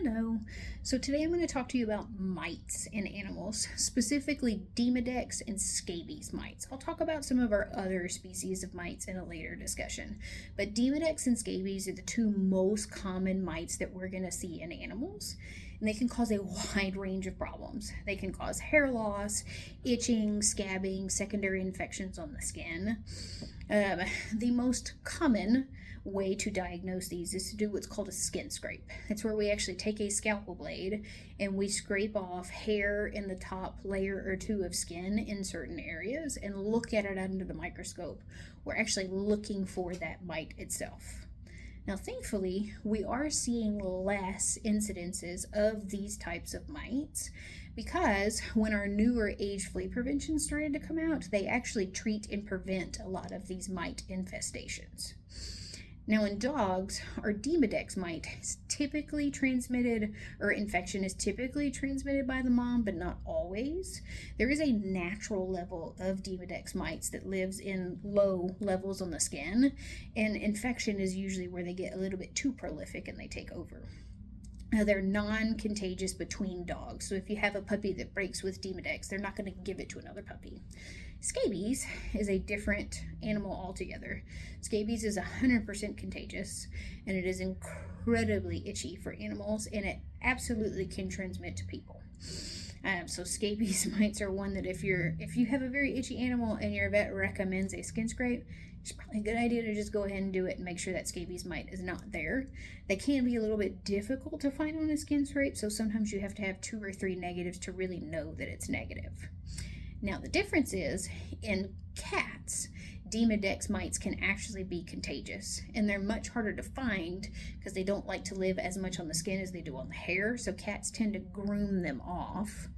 Hello. So today I'm going to talk to you about mites in animals, specifically Demodex and scabies mites. I'll talk about some of our other species of mites in a later discussion, but Demodex and scabies are the two most common mites that we're going to see in animals, and they can cause a wide range of problems. They can cause hair loss, itching, scabbing, secondary infections on the skin. The most common way to diagnose these is to do what's called a skin scrape. It's where we actually take a scalpel blade and we scrape off hair in the top layer or two of skin in certain areas and look at it under the microscope. We're actually looking for that mite itself. Now, thankfully, we are seeing less incidences of these types of mites because when our newer age flea prevention started to come out, they actually treat and prevent a lot of these mite infestations. Now, in dogs, our Demodex mite is typically transmitted, or infection is typically transmitted by the mom, but not always. There is a natural level of Demodex mites that lives in low levels on the skin, and infection is usually where they get a little bit too prolific and they take over. Now, they're non-contagious between dogs, so if you have a puppy that breaks with Demodex, they're not going to give it to another puppy. Scabies is a different animal altogether. Scabies is 100% contagious, and it is incredibly itchy for animals, and it absolutely can transmit to people. So scabies mites are one that if you have a very itchy animal and your vet recommends a skin scrape, it's probably a good idea to just go ahead and do it and make sure that scabies mite is not there. They can be a little bit difficult to find on a skin scrape, so sometimes you have to have 2 or 3 negatives to really know that it's negative. Now, the difference is in cats, Demodex mites can actually be contagious, and they're much harder to find because they don't like to live as much on the skin as they do on the hair, so cats tend to groom them off.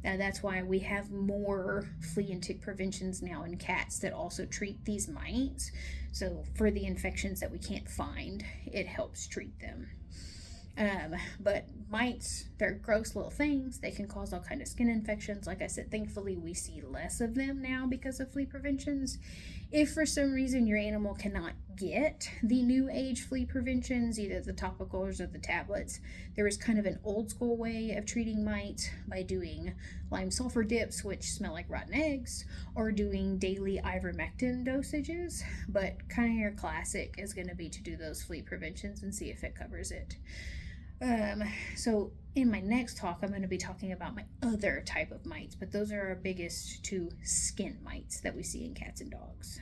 Now, that's why we have more flea and tick preventions now in cats that also treat these mites. So for the infections that we can't find, it helps treat them. But mites, they're gross little things. They can cause all kind of skin infections. Like I said, thankfully we see less of them now because of flea preventions. If for some reason your animal cannot get the new age flea preventions, either the topicals or the tablets, there is kind of an old school way of treating mites by doing lime sulfur dips, which smell like rotten eggs, or doing daily ivermectin dosages. But kind of your classic is going to be to do those flea preventions and see if it covers it. So in my next talk, I'm going to be talking about my other type of mites, but those are our biggest 2 skin mites that we see in cats and dogs.